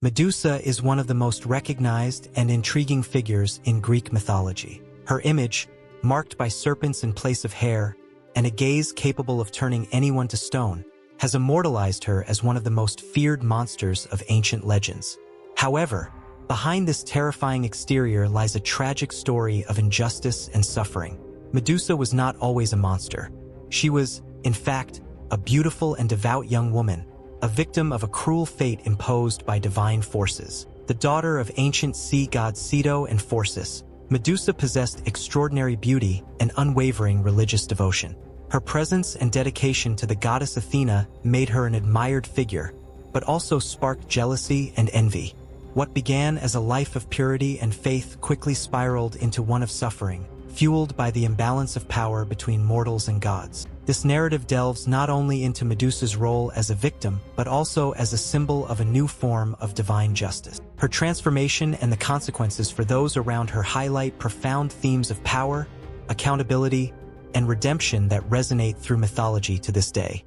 Medusa is one of the most recognized and intriguing figures in Greek mythology. Her image, marked by serpents in place of hair, and a gaze capable of turning anyone to stone, has immortalized her as one of the most feared monsters of ancient legends. However, behind this terrifying exterior lies a tragic story of injustice and suffering. Medusa was not always a monster. She was, in fact, a beautiful and devout young woman, a victim of a cruel fate imposed by divine forces. The daughter of ancient sea gods Ceto and Phorcys, Medusa possessed extraordinary beauty and unwavering religious devotion. Her presence and dedication to the goddess Athena made her an admired figure, but also sparked jealousy and envy. What began as a life of purity and faith quickly spiraled into one of suffering, fueled by the imbalance of power between mortals and gods. This narrative delves not only into Medusa's role as a victim, but also as a symbol of a new form of divine justice. Her transformation and the consequences for those around her highlight profound themes of power, accountability, and redemption that resonate through mythology to this day.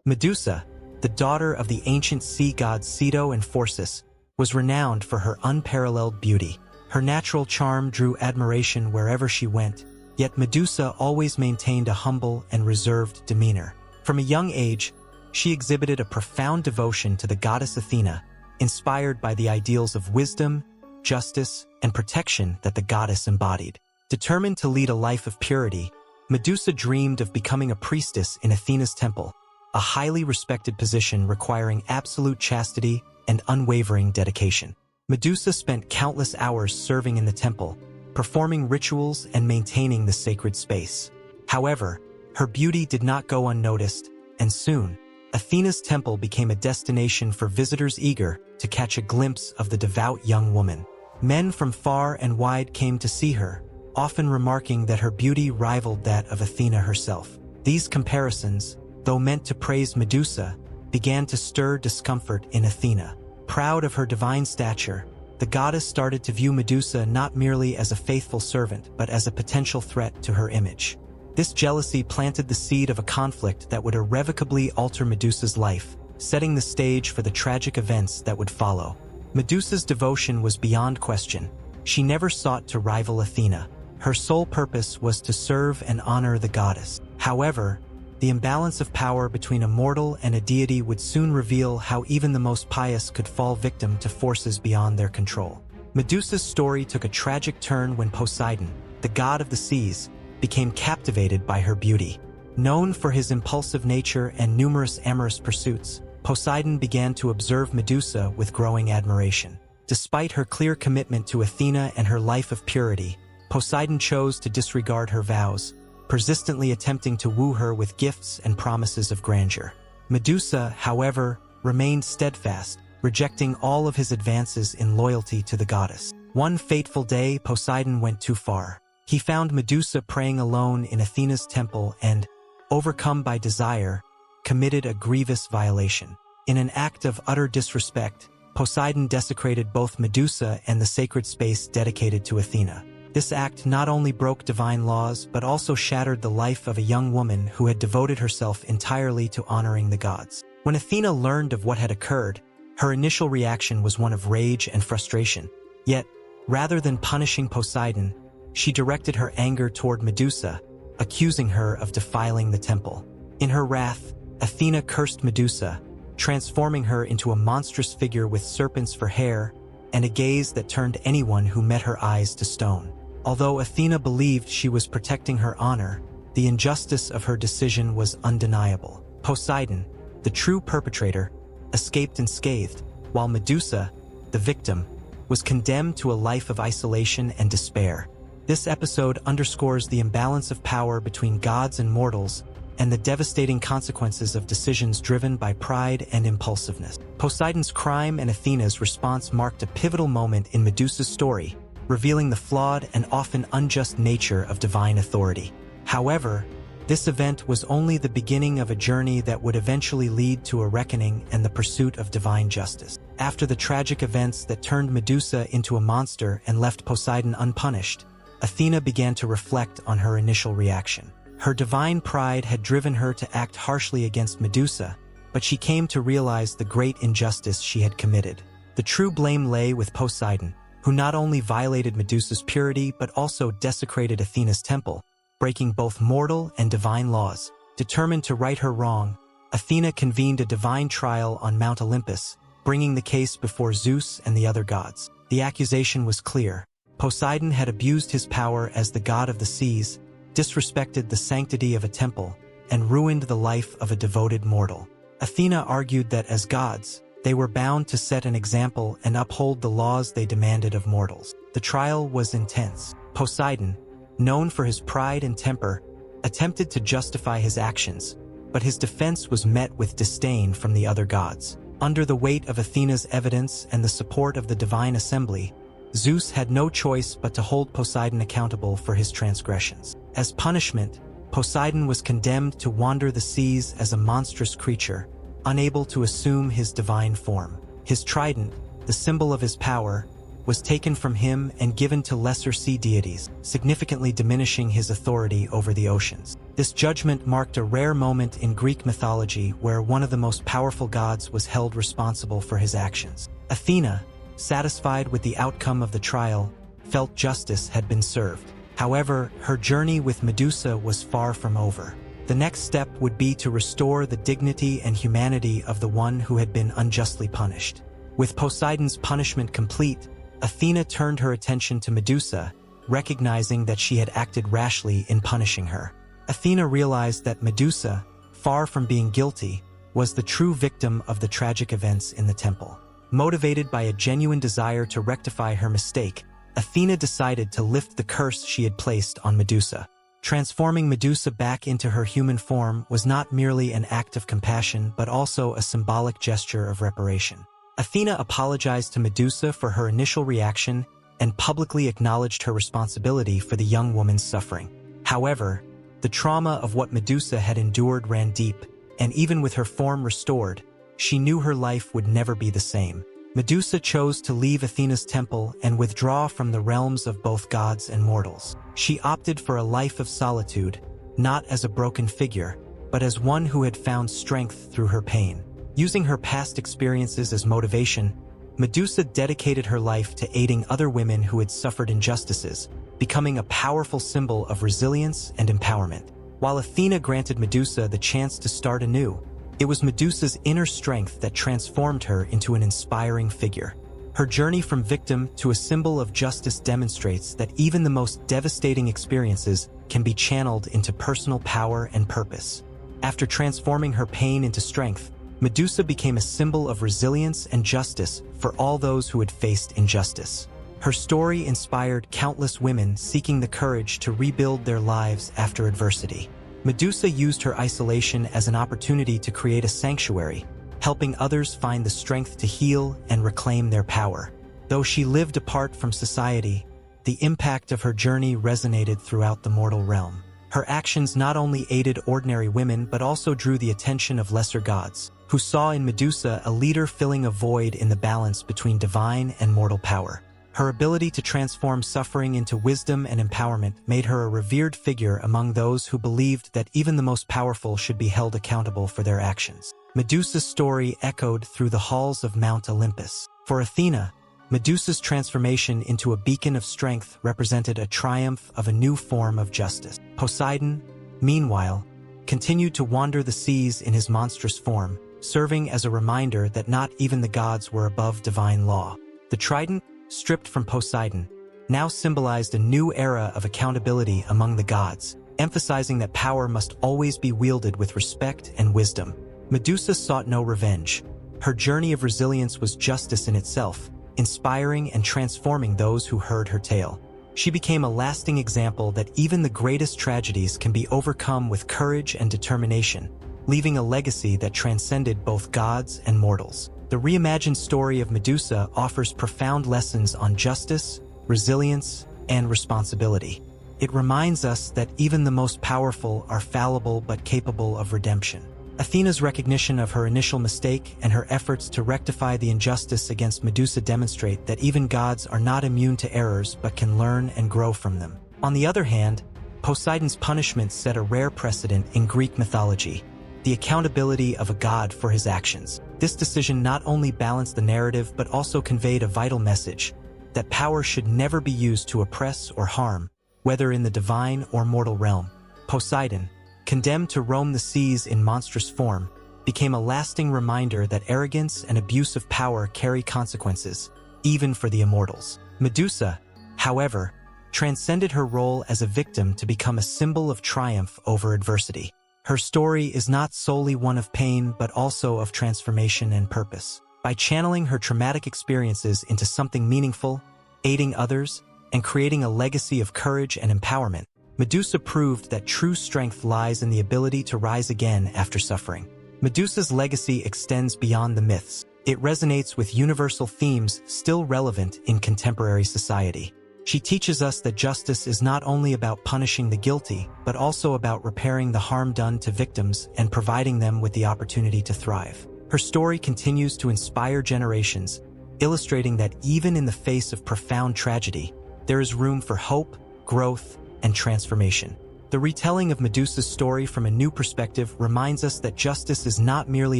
Medusa, the daughter of the ancient sea gods Ceto and Phorcys, was renowned for her unparalleled beauty. Her natural charm drew admiration wherever she went, yet Medusa always maintained a humble and reserved demeanor. From a young age, she exhibited a profound devotion to the goddess Athena, inspired by the ideals of wisdom, justice, and protection that the goddess embodied. Determined to lead a life of purity, Medusa dreamed of becoming a priestess in Athena's temple, a highly respected position requiring absolute chastity and unwavering dedication. Medusa spent countless hours serving in the temple, performing rituals and maintaining the sacred space. However, her beauty did not go unnoticed, and soon, Athena's temple became a destination for visitors eager to catch a glimpse of the devout young woman. Men from far and wide came to see her, often remarking that her beauty rivaled that of Athena herself. These comparisons, though meant to praise Medusa, began to stir discomfort in Athena. Proud of her divine stature, the goddess started to view Medusa not merely as a faithful servant, but as a potential threat to her image. This jealousy planted the seed of a conflict that would irrevocably alter Medusa's life, setting the stage for the tragic events that would follow. Medusa's devotion was beyond question. She never sought to rival Athena. Her sole purpose was to serve and honor the goddess. However, the imbalance of power between a mortal and a deity would soon reveal how even the most pious could fall victim to forces beyond their control. Medusa's story took a tragic turn when Poseidon, the god of the seas, became captivated by her beauty. Known for his impulsive nature and numerous amorous pursuits, Poseidon began to observe Medusa with growing admiration. Despite her clear commitment to Athena and her life of purity, Poseidon chose to disregard her vows, persistently attempting to woo her with gifts and promises of grandeur. Medusa, however, remained steadfast, rejecting all of his advances in loyalty to the goddess. One fateful day, Poseidon went too far. He found Medusa praying alone in Athena's temple and, overcome by desire, committed a grievous violation. In an act of utter disrespect, Poseidon desecrated both Medusa and the sacred space dedicated to Athena. This act not only broke divine laws, but also shattered the life of a young woman who had devoted herself entirely to honoring the gods. When Athena learned of what had occurred, her initial reaction was one of rage and frustration. Yet, rather than punishing Poseidon, she directed her anger toward Medusa, accusing her of defiling the temple. In her wrath, Athena cursed Medusa, transforming her into a monstrous figure with serpents for hair and a gaze that turned anyone who met her eyes to stone. Although Athena believed she was protecting her honor, the injustice of her decision was undeniable. Poseidon, the true perpetrator, escaped unscathed, while Medusa, the victim, was condemned to a life of isolation and despair. This episode underscores the imbalance of power between gods and mortals and the devastating consequences of decisions driven by pride and impulsiveness. Poseidon's crime and Athena's response marked a pivotal moment in Medusa's story, revealing the flawed and often unjust nature of divine authority. However, this event was only the beginning of a journey that would eventually lead to a reckoning and the pursuit of divine justice. After the tragic events that turned Medusa into a monster and left Poseidon unpunished, Athena began to reflect on her initial reaction. Her divine pride had driven her to act harshly against Medusa, but she came to realize the great injustice she had committed. The true blame lay with Poseidon, who not only violated Medusa's purity but also desecrated Athena's temple, breaking both mortal and divine laws. Determined to right her wrong, Athena convened a divine trial on Mount Olympus, bringing the case before Zeus and the other gods. The accusation was clear. Poseidon had abused his power as the god of the seas, disrespected the sanctity of a temple, and ruined the life of a devoted mortal. Athena argued that as gods, they were bound to set an example and uphold the laws they demanded of mortals. The trial was intense. Poseidon, known for his pride and temper, attempted to justify his actions, but his defense was met with disdain from the other gods. Under the weight of Athena's evidence and the support of the divine assembly, Zeus had no choice but to hold Poseidon accountable for his transgressions. As punishment, Poseidon was condemned to wander the seas as a monstrous creature, unable to assume his divine form. His trident, the symbol of his power, was taken from him and given to lesser sea deities, significantly diminishing his authority over the oceans. This judgment marked a rare moment in Greek mythology where one of the most powerful gods was held responsible for his actions. Athena, satisfied with the outcome of the trial, felt justice had been served. However, her journey with Medusa was far from over. The next step would be to restore the dignity and humanity of the one who had been unjustly punished. With Poseidon's punishment complete, Athena turned her attention to Medusa, recognizing that she had acted rashly in punishing her. Athena realized that Medusa, far from being guilty, was the true victim of the tragic events in the temple. Motivated by a genuine desire to rectify her mistake, Athena decided to lift the curse she had placed on Medusa. Transforming Medusa back into her human form was not merely an act of compassion but also a symbolic gesture of reparation. Athena apologized to Medusa for her initial reaction and publicly acknowledged her responsibility for the young woman's suffering. However, the trauma of what Medusa had endured ran deep, and even with her form restored, she knew her life would never be the same. Medusa chose to leave Athena's temple and withdraw from the realms of both gods and mortals. She opted for a life of solitude, not as a broken figure, but as one who had found strength through her pain. Using her past experiences as motivation, Medusa dedicated her life to aiding other women who had suffered injustices, becoming a powerful symbol of resilience and empowerment. While Athena granted Medusa the chance to start anew, it was Medusa's inner strength that transformed her into an inspiring figure. Her journey from victim to a symbol of justice demonstrates that even the most devastating experiences can be channeled into personal power and purpose. After transforming her pain into strength, Medusa became a symbol of resilience and justice for all those who had faced injustice. Her story inspired countless women seeking the courage to rebuild their lives after adversity. Medusa used her isolation as an opportunity to create a sanctuary, helping others find the strength to heal and reclaim their power. Though she lived apart from society, the impact of her journey resonated throughout the mortal realm. Her actions not only aided ordinary women but also drew the attention of lesser gods, who saw in Medusa a leader filling a void in the balance between divine and mortal power. Her ability to transform suffering into wisdom and empowerment made her a revered figure among those who believed that even the most powerful should be held accountable for their actions. Medusa's story echoed through the halls of Mount Olympus. For Athena, Medusa's transformation into a beacon of strength represented a triumph of a new form of justice. Poseidon, meanwhile, continued to wander the seas in his monstrous form, serving as a reminder that not even the gods were above divine law. The trident, stripped from Poseidon, now symbolized a new era of accountability among the gods, emphasizing that power must always be wielded with respect and wisdom. Medusa sought no revenge. Her journey of resilience was justice in itself, inspiring and transforming those who heard her tale. She became a lasting example that even the greatest tragedies can be overcome with courage and determination, leaving a legacy that transcended both gods and mortals. The reimagined story of Medusa offers profound lessons on justice, resilience, and responsibility. It reminds us that even the most powerful are fallible but capable of redemption. Athena's recognition of her initial mistake and her efforts to rectify the injustice against Medusa demonstrate that even gods are not immune to errors but can learn and grow from them. On the other hand, Poseidon's punishment set a rare precedent in Greek mythology, the accountability of a god for his actions. This decision not only balanced the narrative but also conveyed a vital message that power should never be used to oppress or harm, whether in the divine or mortal realm. Poseidon, condemned to roam the seas in monstrous form, became a lasting reminder that arrogance and abuse of power carry consequences, even for the immortals. Medusa, however, transcended her role as a victim to become a symbol of triumph over adversity. Her story is not solely one of pain but also of transformation and purpose. By channeling her traumatic experiences into something meaningful, aiding others, and creating a legacy of courage and empowerment, Medusa proved that true strength lies in the ability to rise again after suffering. Medusa's legacy extends beyond the myths. It resonates with universal themes still relevant in contemporary society. She teaches us that justice is not only about punishing the guilty, but also about repairing the harm done to victims and providing them with the opportunity to thrive. Her story continues to inspire generations, illustrating that even in the face of profound tragedy, there is room for hope, growth, and transformation. The retelling of Medusa's story from a new perspective reminds us that justice is not merely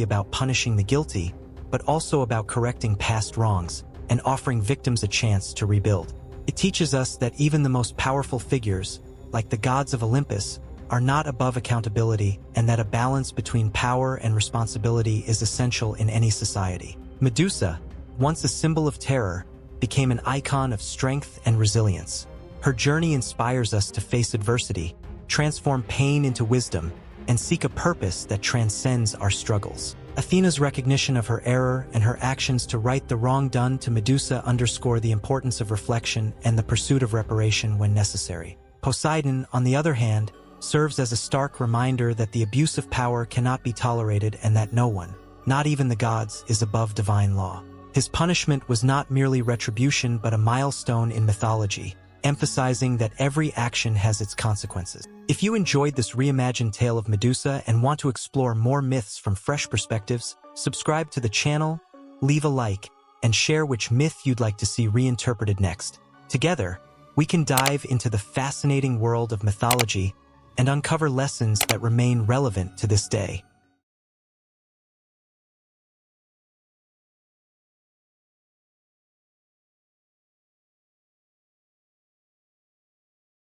about punishing the guilty, but also about correcting past wrongs and offering victims a chance to rebuild. It teaches us that even the most powerful figures, like the gods of Olympus, are not above accountability and that a balance between power and responsibility is essential in any society. Medusa, once a symbol of terror, became an icon of strength and resilience. Her journey inspires us to face adversity, transform pain into wisdom, and seek a purpose that transcends our struggles. Athena's recognition of her error and her actions to right the wrong done to Medusa underscore the importance of reflection and the pursuit of reparation when necessary. Poseidon, on the other hand, serves as a stark reminder that the abuse of power cannot be tolerated and that no one, not even the gods, is above divine law. His punishment was not merely retribution but a milestone in mythology, emphasizing that every action has its consequences. If you enjoyed this reimagined tale of Medusa and want to explore more myths from fresh perspectives, subscribe to the channel, leave a like, and share which myth you'd like to see reinterpreted next. Together, we can dive into the fascinating world of mythology and uncover lessons that remain relevant to this day.